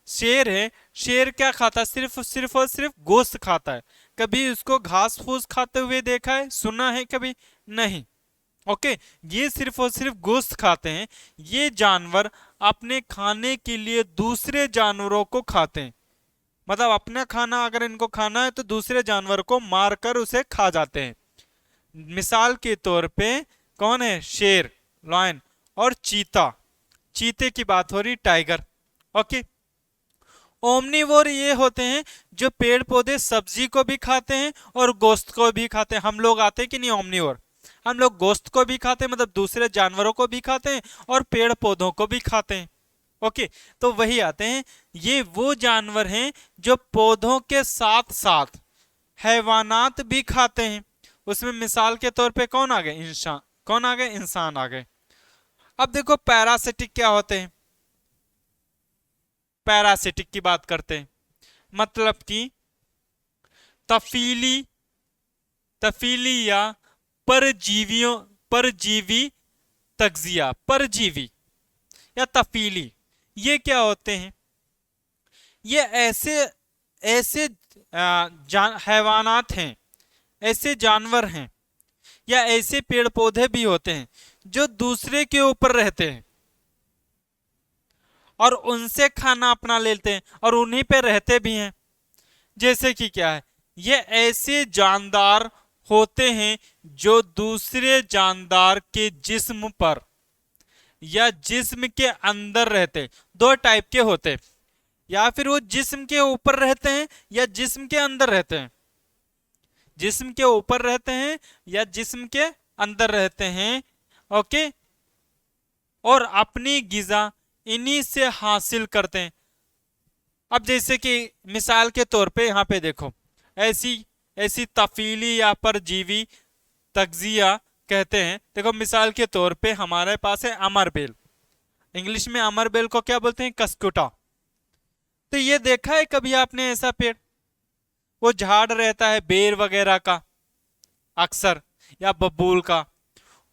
A: शेर है? शेर क्या खाता है? सिर्फ और सिर्फ गोश्त खाता है। कभी उसको घास फूस खाते हुए देखा है, सुना है कभी? नहीं। ओके, ये सिर्फ और सिर्फ गोश्त खाते हैं। ये जानवर अपने खाने के लिए दूसरे जानवरों को खाते हैं। मतलब अपना खाना अगर इनको खाना है तो दूसरे जानवर को मारकर उसे खा जाते हैं। मिसाल के तौर पे कौन है? शेर, लॉयन और चीता। चीते की बात हो रही, टाइगर। ओके, ओमनीवोर ये होते हैं जो पेड़ पौधे सब्जी को भी खाते हैं और गोश्त को भी खाते हैं। हम लोग आते हैं कि नहीं ओमनीवोर? हम लोग गोश्त को भी खाते हैं, मतलब दूसरे जानवरों को भी खाते हैं और पेड़ पौधों को भी खाते हैं। ओके, तो वही आते हैं। ये वो जानवर हैं जो पौधों के साथ साथ हैवानात भी खाते हैं। उसमें मिसाल के तौर पे कौन आ गए? इंसान। कौन आ गए? इंसान आ गए। अब देखो पैरासिटिक क्या होते हैं। पैरासिटिक की बात करते हैं, मतलब कि तफीली, तफीली या परजीवियों, परजीवी तगजिया, परजीवी या तफीली, ये क्या होते हैं? ये ऐसे ऐसे हैवानात हैं, ऐसे जानवर हैं या ऐसे पेड़ पौधे भी होते हैं जो दूसरे के ऊपर रहते हैं और उनसे खाना अपना लेते हैं और उन्हीं पे रहते भी हैं। जैसे कि क्या है, ये ऐसे जानदार होते हैं जो दूसरे जानदार के जिस्म पर या जिस्म के अंदर रहते हैं। दो टाइप के होते हैं, या फिर वो जिस्म के ऊपर रहते हैं या जिस्म के अंदर रहते हैं। जिस्म के ऊपर रहते हैं या जिस्म के अंदर रहते हैं। ओके, और अपनी गिजा इन्हीं से हासिल करते हैं। अब जैसे कि मिसाल के तौर पे यहाँ पे देखो, ऐसी ऐसी तफीली या परजीवी तगजिया कहते हैं। देखो मिसाल के तौर पे हमारे पास है अमरबेल। इंग्लिश में अमरबेल को क्या बोलते हैं? कस्कुटा। तो ये देखा है कभी आपने ऐसा पेड़? वो झाड़ रहता है बेर वगैरह का अक्सर, या बबूल का।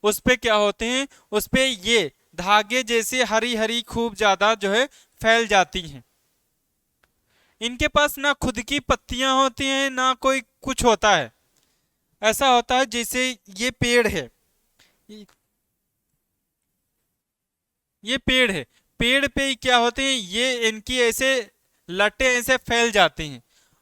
A: उस पे क्या होते हैं? उस पे ये धागे जैसे हरी हरी खूब ज्यादा जो है फैल जाती हैं। इनके पास ना खुद की पत्तियां होती हैं ना कोई कुछ होता है। ऐसा होता है जैसे ये पेड़ है, ये पेड़ है, पेड़ पे क्या होते हैं? ये इनकी ऐसे लटें ऐसे फैल जाती हैं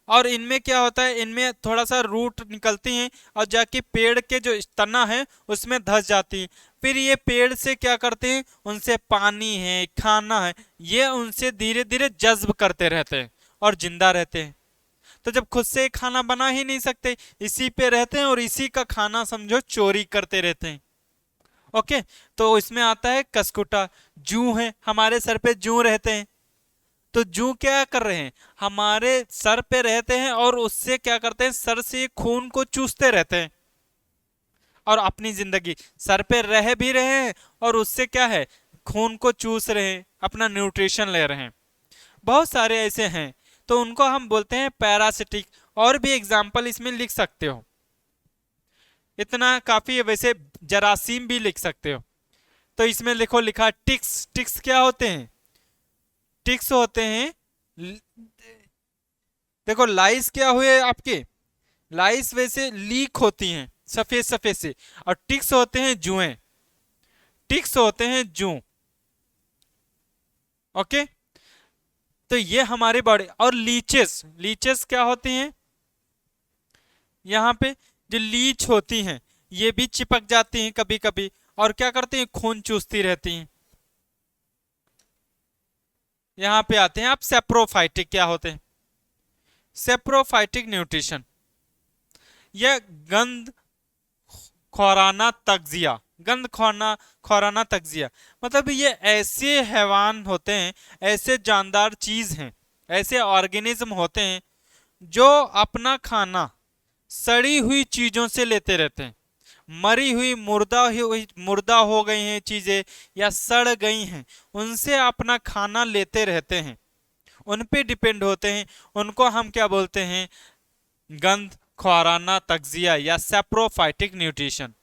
A: और इनमें क्या होता है? इनमें थोड़ा सा रूट निकलती हैं और जाके पेड़ के जो तना है उसमें धस जाती है। फिर ये पेड़ से क्या करते हैं? उनसे पानी है, खाना है, ये उनसे धीरे धीरे जज्ब करते रहते हैं और जिंदा रहते हैं। तो जब खुद से खाना बना ही नहीं सकते, इसी पे रहते हैं और इसी का खाना समझो चोरी करते रहते हैं। ओके, तो इसमें आता है कस्कुटा। जू है, हमारे सर पे जू रहते हैं। तो जू क्या कर रहे हैं? हमारे सर पे रहते हैं और उससे क्या करते हैं? सर से खून को चूसते रहते हैं और अपनी जिंदगी सर पे रह भी रहे हैं और उससे क्या है? खून को चूस रहे हैं, अपना न्यूट्रिशन ले रहे हैं। बहुत सारे ऐसे हैं, तो उनको हम बोलते हैं पैरासिटिक। और भी एग्जाम्पल इसमें लिख सकते हो। इतना काफी है। वैसे जरासीम भी लिख सकते हो। तो इसमें लिखो, लिखा टिक्स। टिक्स क्या होते हैं? टिक्स होते हैं देखो लाइस क्या हुए आपके, लाइस वैसे लीक होती हैं सफेद सफेद से, और टिक्स होते हैं जुएं। टिक्स होते हैं जू। ओके। तो ये हमारे बॉडी। और लीचेस, लीचेस क्या होती हैं? यहाँ पे जो लीच होती हैं ये भी चिपक जाती हैं कभी कभी, और क्या करती हैं, खून चूसती रहती हैं। यहाँ पे आते हैं आप सेप्रोफाइटिक। क्या होते हैं? Saprophytic nutrition. यह गंध खौराना तगजिया। गंध खौराना खौराना तगजिया मतलब ये ऐसे हैवान होते हैं, ऐसे जानदार चीज हैं, ऐसे ऑर्गेनिज्म होते हैं जो अपना खाना सड़ी हुई चीजों से लेते रहते हैं। मरी हुई मुर्दा हो गई हैं चीजें या सड़ गई हैं, उनसे अपना खाना लेते रहते हैं, उन पे डिपेंड होते हैं। उनको हम क्या बोलते हैं? गंध ख्वाराना तगजिया या सेप्रोफाइटिक न्यूट्रिशन।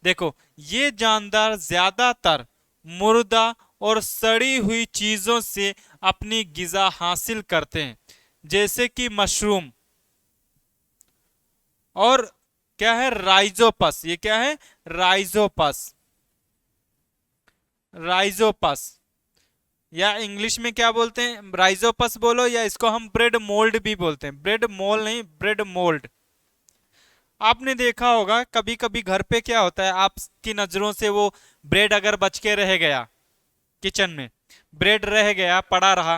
A: देखो ये जानदार ज्यादातर मुर्दा और सड़ी हुई चीजों से अपनी गिजा हासिल करते हैं, जैसे कि मशरूम और क्या है, राइजोपस। ये क्या है? राइजोपस। राइजोपस या इंग्लिश में क्या बोलते हैं? राइजोपस बोलो, या इसको हम ब्रेड मोल्ड भी बोलते हैं। ब्रेड मोल्ड नहीं, ब्रेड मोल्ड। आपने देखा होगा कभी कभी घर पे क्या होता है, आपकी नजरों से वो ब्रेड अगर बच के रह गया, किचन में ब्रेड रह गया, पड़ा रहा,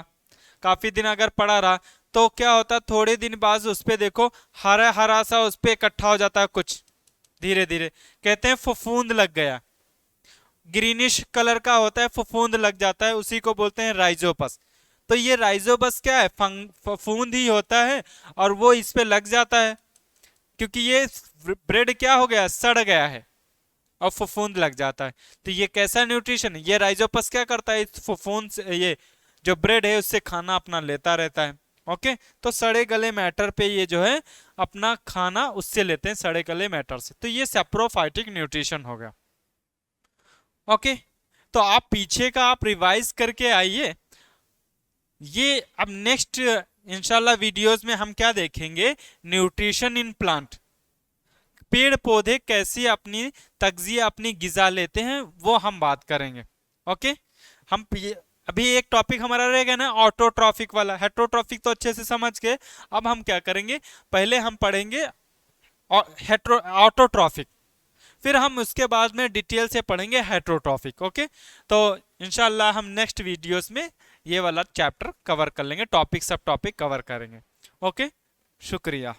A: काफी दिन अगर पड़ा रहा, तो क्या होता है, थोड़े दिन बाद उस पे देखो हरा हरा सा उस पे इकट्ठा हो जाता है कुछ, धीरे धीरे। कहते हैं फफूंद लग गया। ग्रीनिश कलर का होता है, फफूंद लग जाता है, उसी को बोलते हैं राइजोपस। तो ये राइजोपस क्या है? फफूंद ही होता है, और वो इस पे लग जाता है क्योंकि ये ब्रेड क्या हो गया, सड़ गया है, और फफूंद लग जाता है। तो ये कैसा न्यूट्रिशन है? ये राइजोपस क्या करता है, इस फफूंद से ये जो ब्रेड है उससे खाना अपना लेता रहता है। ओके। तो सड़े गले मैटर पे ये जो है अपना खाना उससे लेते हैं, सड़े गले मैटर से। तो ये सेप्रोफाइटिक न्यूट्रिशन हो गया। ओके। तो आप पीछे का आप रिवाइज करके आइए। ये अब नेक्स्ट इंशाल्लाह वीडियोस में हम क्या देखेंगे, न्यूट्रिशन इन प्लांट। पेड़ पौधे कैसे अपनी तगजिया, अपनी गिजा लेते हैं, वो हम बात करेंगे। ओके। हम अभी एक टॉपिक हमारा रहेगा ना ऑटोट्रॉफिक वाला। हेट्रोट्रॉफिक तो अच्छे से समझ के, अब हम क्या करेंगे, पहले हम पढ़ेंगे ऑटोट्रॉफिक, फिर हम उसके बाद में डिटेल से पढ़ेंगे हेट्रोट्रॉफिक। ओके। तो इंशाल्लाह हम नेक्स्ट वीडियोस में ये वाला चैप्टर कवर कर लेंगे, टॉपिक सब टॉपिक कवर करेंगे। ओके। शुक्रिया।